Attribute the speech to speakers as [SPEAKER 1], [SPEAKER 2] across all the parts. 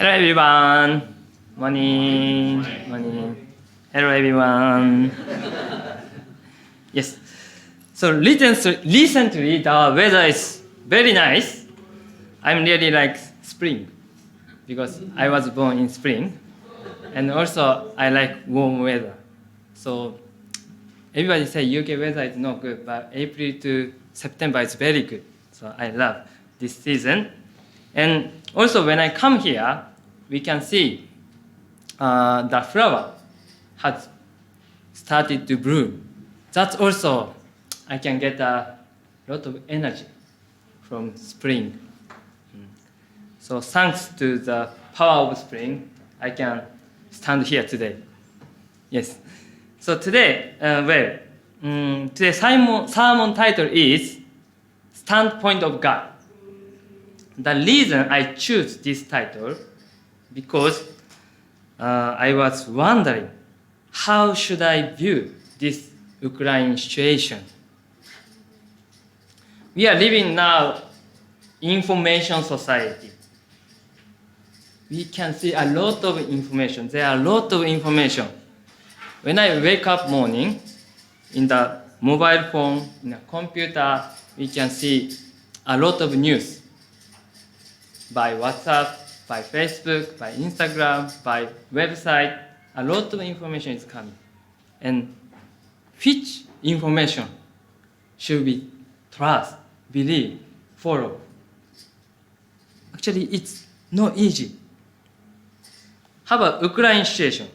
[SPEAKER 1] Hello everyone. Morning. Morning. Hello everyone. Yes. So recently the weather is very nice. I'm really like spring because I was born in spring, and also I like warm weather. So everybody say UK weather is not good, but April to September is very good. So I love this season. And also when I come here, we can see the flower has started to bloom. That's also, I can get a lot of energy from spring. So thanks to the power of spring, I can stand here today. Yes. So today, today's sermon title is Standpoint of God. The reason I choose this title because I was wondering how should I view this Ukraine situation. We are living now information society. We can see a lot of information. There are a lot of information. When I wake up morning, in the mobile phone, in a computer, we can see a lot of news by WhatsApp, by Facebook, by Instagram, by website. A lot of information is coming. And which information should we trust, believe, follow? Actually, it's not easy. How about Ukraine situation?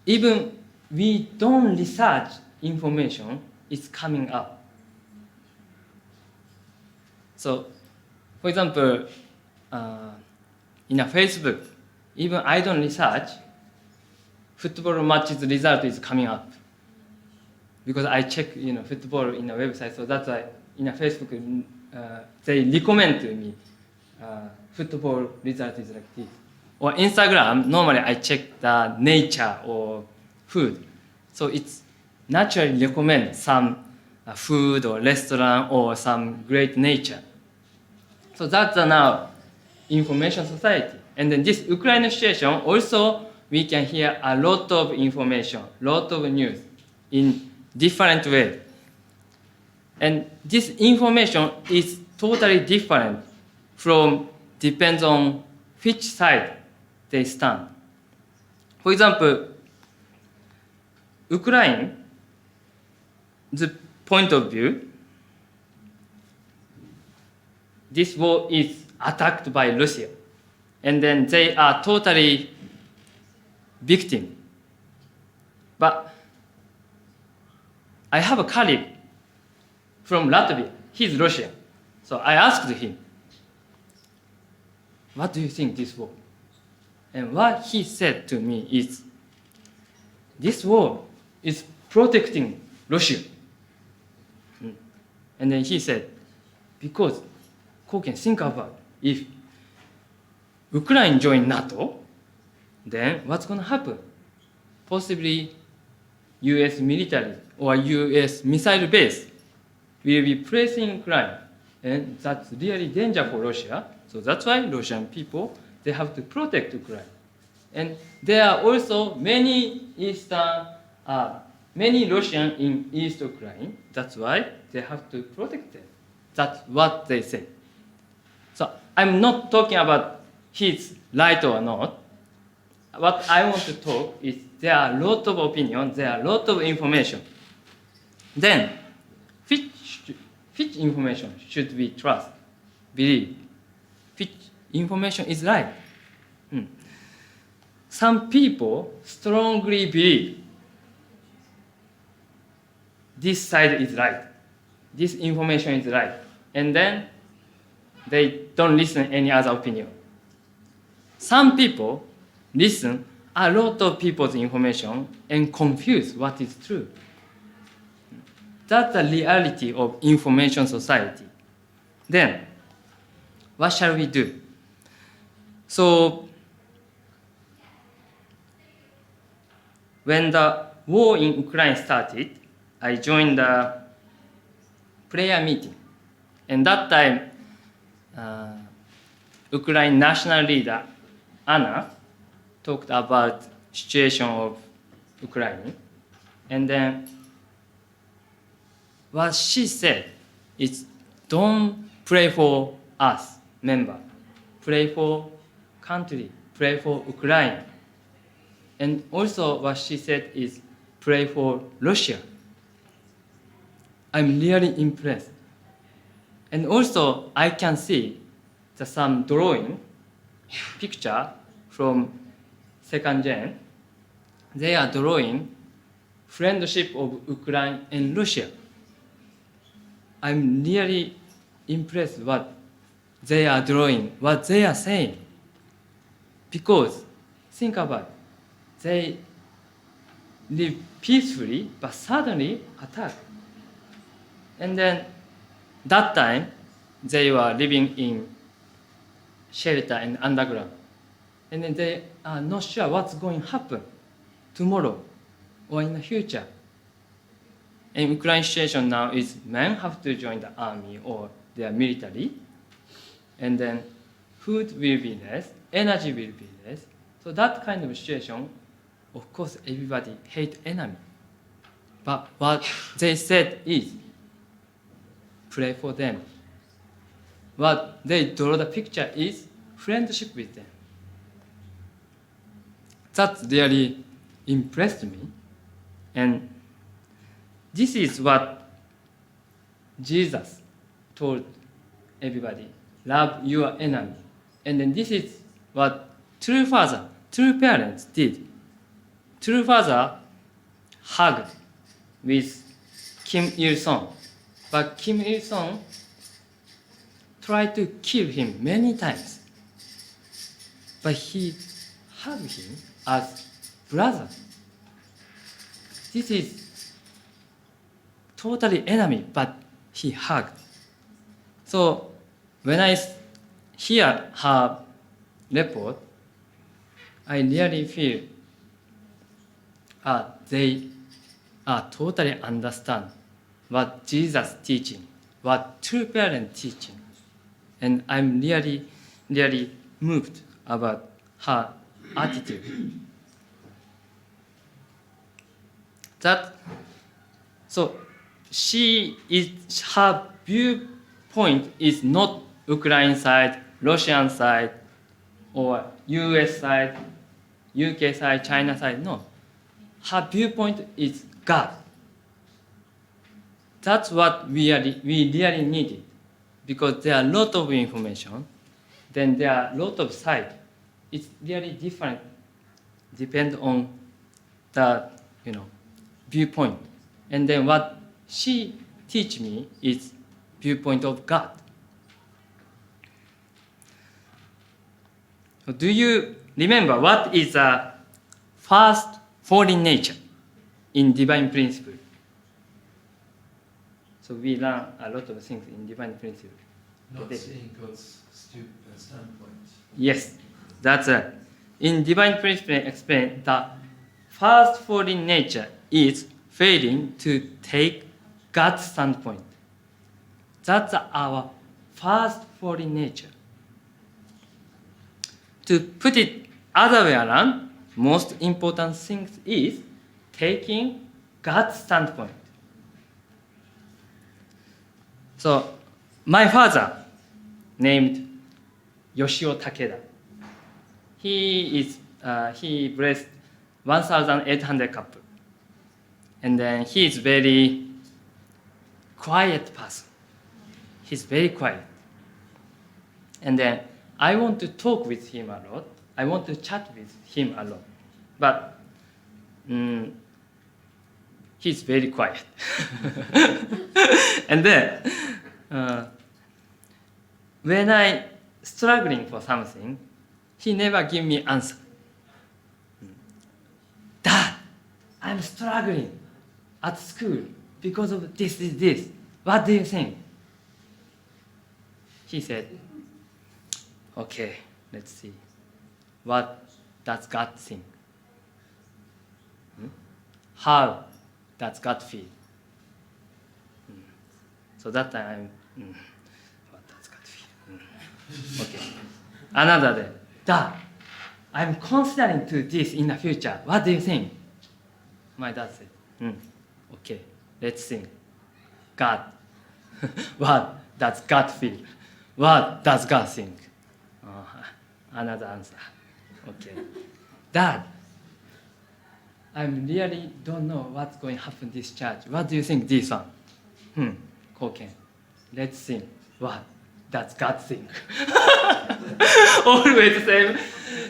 [SPEAKER 1] Even we don't research information, it's coming up. So, for example, in a Facebook, even I don't research, football matches result is coming up. Because I check, football in a website, so that's why in a Facebook, they recommend to me football result is like this. Or Instagram, normally I check the nature or food. So it's naturally recommend some food or restaurant or some great nature. So that's now information society. And then this Ukraine situation, also we can hear a lot of information, lot of news in different ways. And this information is totally different depends on which side they stand. For example, Ukraine, the point of view, this war is attacked by Russia. And then they are totally victim. But I have a colleague from Latvia. He's Russian. So I asked him, what do you think this war? And what he said to me is, this war is protecting Russia. And then he said, because Koken, think about if Ukraine join NATO, then what's going to happen? Possibly US military or US missile base will be placed in Ukraine. And that's really danger for Russia. So that's why Russian people, they have to protect Ukraine. And there are also many Russians in East Ukraine. That's why they have to protect them. That's what they say. So I'm not talking about he's right or not. What I want to talk is there are a lot of opinions, there are a lot of information. Then, which information should we trust, believe? Which information is right? Some people strongly believe this side is right, this information is right, and then they don't listen to any other opinion. Some people listen a lot of people's information and confuse what is true. That's the reality of information society. Then, what shall we do? So, when the war in Ukraine started, I joined the prayer meeting. And that time, Ukraine national leader Anna talked about situation of Ukraine, and then what she said is, don't pray for us, member. Pray for country, pray for Ukraine. And also what she said is, pray for Russia. I'm really impressed. And also I can see some drawing, picture from second gen. They are drawing friendship of Ukraine and Russia. I'm really impressed what they are drawing, what they are saying. Because think about it, they live peacefully, but suddenly attack. And then that time they were living in shelter and underground. And then they are not sure what's going to happen tomorrow or in the future. And Ukraine situation now is men have to join the army or their military. And then food will be less, energy will be less. So that kind of situation, of course, everybody hate enemy. But what they said is, pray for them. What they draw the picture is friendship with them. That really impressed me. And this is what Jesus told everybody, love your enemy. And then this is what true father, true parents did. True father hugged with Kim Il-sung, but Kim Il-sung tried to kill him many times. But he hugged him as brother. This is totally enemy, but he hugged. So when I hear her report, I really feel they totally understand what Jesus teaching, what true parent teaching. And I'm really, really moved about her attitude. So her viewpoint is not Ukraine side, Russian side, or US side, UK side, China side. No. Her viewpoint is God. That's what we really needed, because there are a lot of information, then there are a lot of sides. It's really different, depend on the viewpoint. And then what she teach me is viewpoint of God. Do you remember what is the first fallen nature in divine principle? So we learn a lot of things in divine principle.
[SPEAKER 2] Not seeing God's standpoint.
[SPEAKER 1] Yes, that's right. In divine principle, explain the first fallen nature is failing to take God's standpoint. That's our first fallen nature. To put it other way around, most important thing is taking God's standpoint. So my father, named Yoshio Takeda, he blessed 1,800 couple, and then he is very quiet person. He's very quiet, and then I want to talk with him a lot. I want to chat with him a lot, but he's very quiet. And then when I struggling for something, he never give me answer. Dad, I'm struggling at school because of this. What do you think? He said, okay, let's see. What does God think? How does God feel? So that time, what does God feel? Okay. another day. Dad, I'm considering to this in the future. What do you think? My dad said, okay, let's think. God, what does God feel? What does God think? Another answer. Okay. Dad, I really don't know what's going to happen this church. What do you think this one? Koken. Let's think. What does God think? Always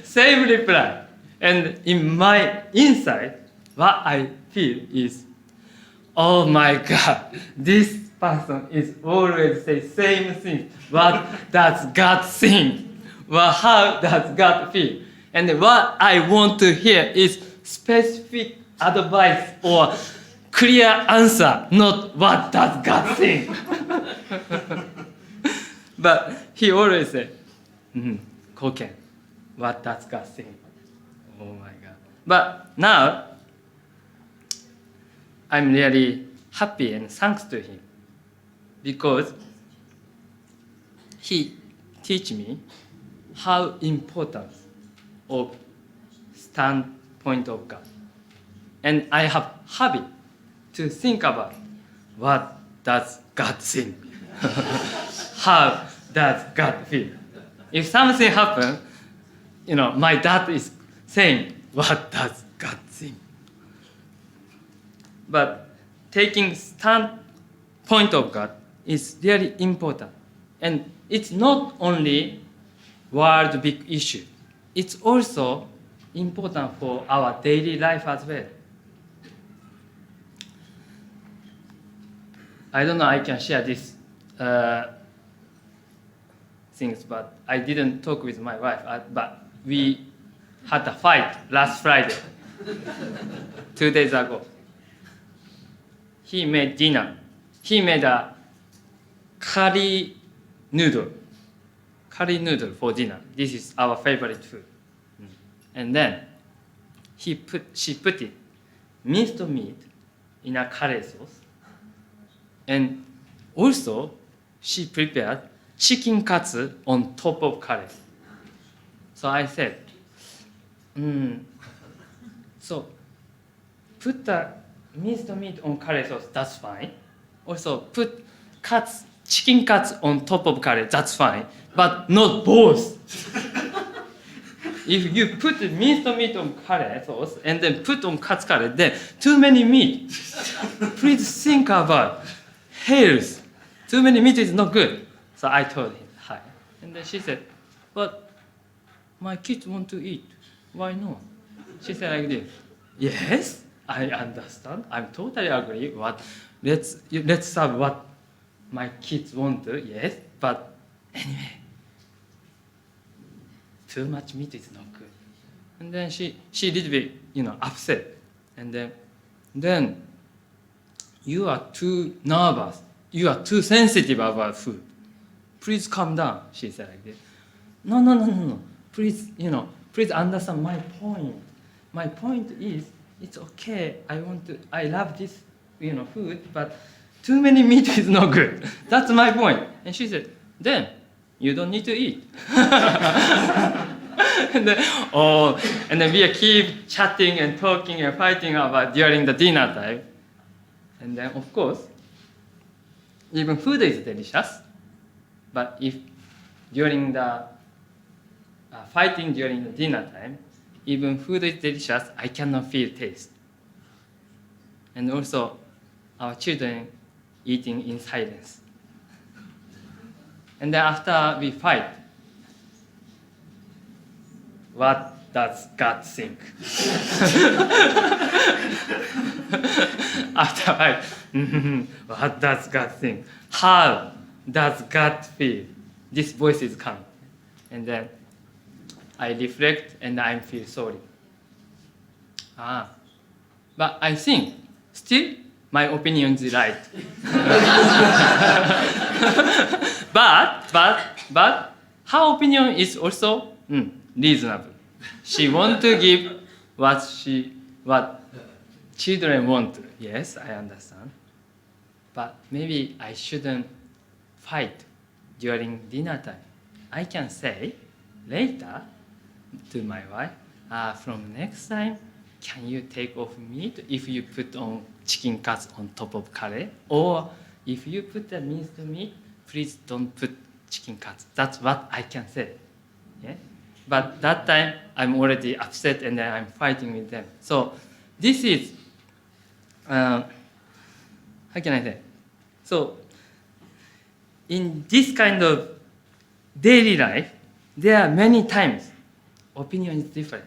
[SPEAKER 1] same reply. And in my inside, what I feel is, oh my God, this person is always say same thing. What does God think? Well, how does God feel? And what I want to hear is specific advice or clear answer, not what does God think. But he always said, Koken, what does God think? Oh my God. But now, I'm really happy and thanks to him because he teach me how important of standpoint of God. And I have habit to think about what does God think? How does God feel? If something happens, my dad is saying, what does God think? But taking standpoint of God is really important. And it's not only world big issue. It's also important for our daily life as well. I don't know I can share this things, but I didn't talk with my wife. But we had a fight last Friday, 2 days ago. He made dinner. He made a curry noodle for dinner. This is our favorite food. And then she put it minced meat in a curry sauce. And also she prepared chicken katsu on top of curry. So I said, so put the minced meat on curry sauce, that's fine. Also put chicken cuts on top of curry, that's fine. But not both. If you put minced meat on curry sauce and then put on katsu curry, then too many meat. Please think about health. Too many meat is not good. So I told him, hi. And then she said, but my kids want to eat. Why not? She said like this. Yes, I understand. I'm totally agree. Let's serve what my kids want to. Yes, but anyway, too much meat is not good. And then she little bit upset. And then you are too nervous. You are too sensitive about food. Please calm down. She said like this. No. Please please understand my point. My point is it's okay. I love this food, but too many meat is not good. That's my point. And she said, then you don't need to eat. and then we keep chatting and talking and fighting about during the dinner time. And then of course, even food is delicious. But if during the fighting during the dinner time, even food is delicious, I cannot feel taste. And also, our children eating in silence. And then after we fight, what does God think? After fight, what does God think? How does God feel? This voice is come. And then I reflect and I feel sorry. But I think still my opinion is right. but her opinion is also reasonable. She wants to give what children want. Yes, I understand. But maybe I shouldn't fight during dinner time. I can say, later to my wife, from next time, can you take off meat if you put on chicken cuts on top of curry? Or if you put the minced meat, please don't put chicken cuts. That's what I can say. Yeah? But that time, I'm already upset and then I'm fighting with them. So this is, how can I say? So in this kind of daily life, there are many times opinion is different.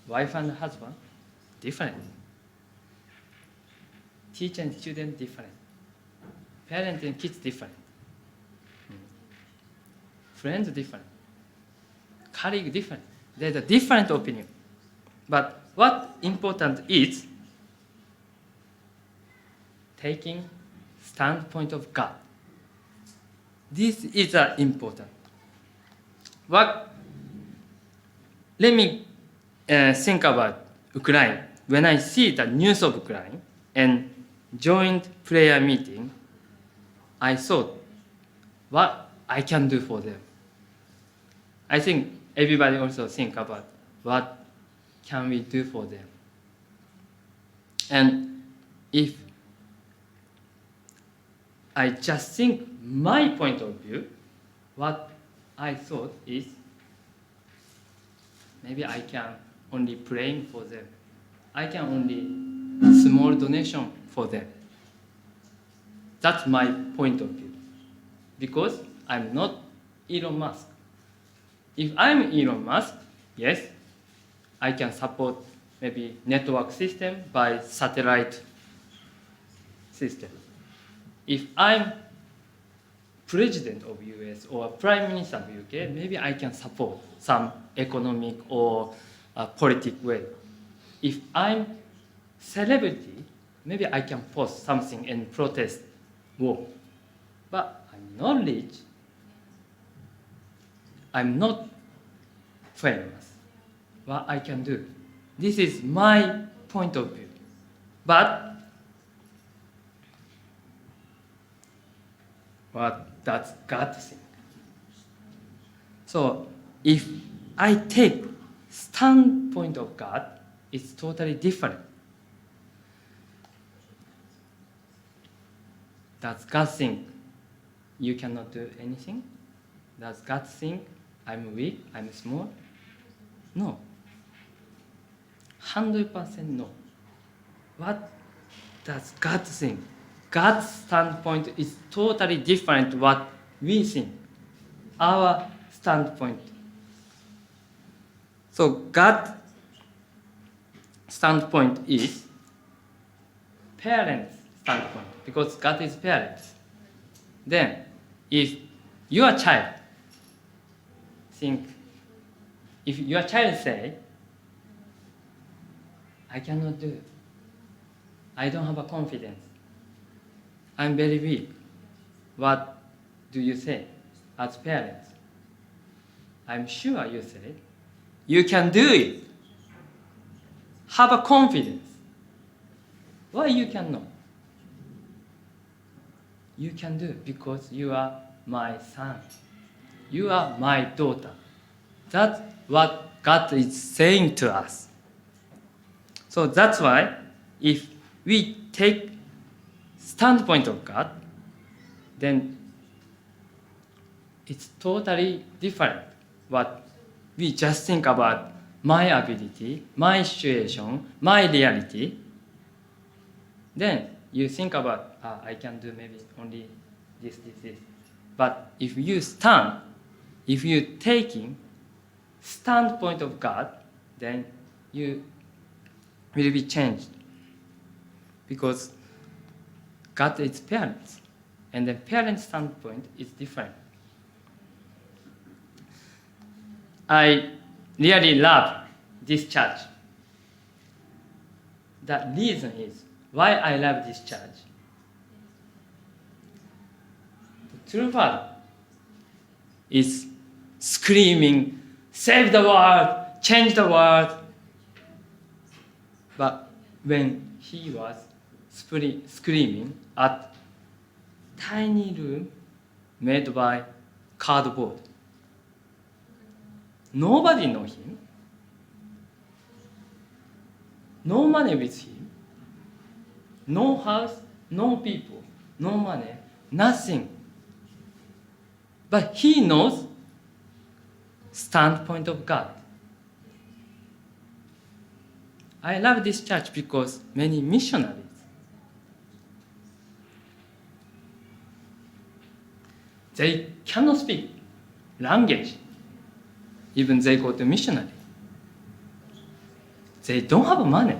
[SPEAKER 1] Wife and husband, different. Teacher and student, different. Parent and kids, different. Friends, different. Colleague, different. There's a different opinion. But what important is taking standpoint of God. This is important. Let me think about Ukraine. When I see the news of Ukraine and joined prayer meeting, I thought what I can do for them. I think everybody also think about what can we do for them. And if I just think my point of view, what I thought is maybe I can only pray for them. I can only small donation for them. That's my point of view. Because I'm not Elon Musk. If I'm Elon Musk, yes, I can support maybe network system by satellite system. If I'm president of US or prime minister of UK, maybe I can support some economic or politic way. If I'm celebrity, maybe I can post something and protest war. But I'm not rich. I'm not famous. What I can do? This is my point of view. But what does God think? So if I take standpoint of God, it's totally different. Does God think you cannot do anything? Does God think I'm weak, I'm small? No. 100% no. What does God think? God's standpoint is totally different what we think. Our standpoint. So God's standpoint is parents' standpoint because God is parents. Then, if your child if your child say, I cannot do it. I don't have a confidence. I'm very weak. What do you say as parents? I'm sure you say, you can do it. Have a confidence. Why you cannot? You can do it because you are my son. You are my daughter. That's what God is saying to us. So that's why if we take standpoint of God, then it's totally different. What we just think about my ability, my situation, my reality. Then you think about, I can do maybe only this. But if you taking standpoint of God, then you will be changed. Because God is parents, and the parent standpoint is different. I really love this church. The reason is why I love this church. The true father is screaming, save the world, change the world. But when he was screaming at tiny room made by cardboard, nobody know him, no money with him, no house, no people, no money, nothing. But he knows standpoint of God. I love this church because many missionaries, they cannot speak language, even they go to missionary. They don't have money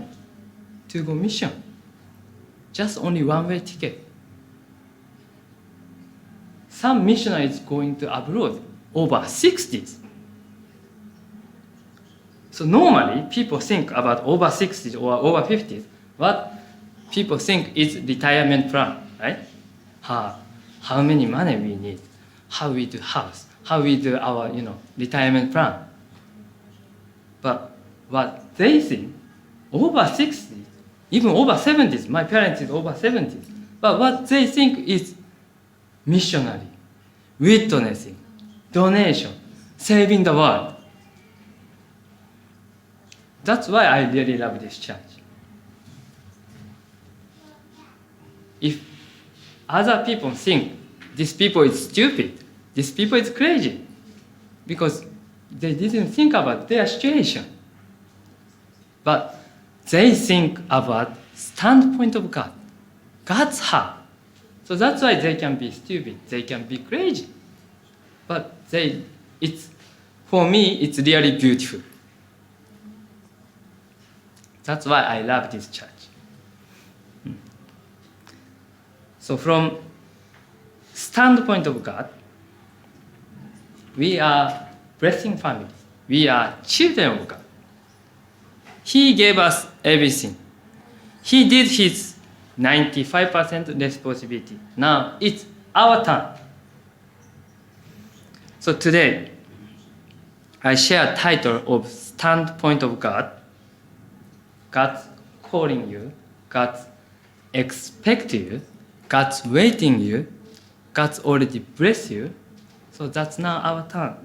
[SPEAKER 1] to go mission, just only one-way ticket. Some missionaries going to abroad over 60s. So normally people think about over 60s or over 50s. What people think is retirement plan, right? How many money we need, how we do house, how we do our retirement plan. But what they think, over 60s, even over 70s, my parents is over 70s. But what they think is missionary, witnessing, donation, saving the world. That's why I really love this church. If other people think this people is stupid, this people is crazy, because they didn't think about their situation. But they think about standpoint of God, God's heart. So that's why they can be stupid, they can be crazy. But for me, it's really beautiful. That's why I love this church. So from standpoint of God, we are blessing families. We are children of God. He gave us everything. He did his 95% responsibility. Now it's our turn. So today, I share a title of Standpoint of God. God's calling you, God's expect you, God's waiting you, God's already bless you. So that's now our turn.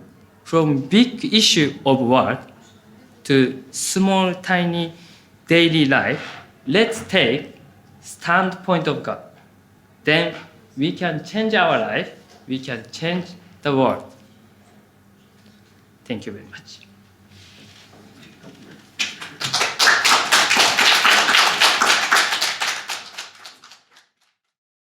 [SPEAKER 1] From big issue of world to small, tiny daily life, let's take standpoint of God. Then we can change our life, we can change the world. Thank you very much.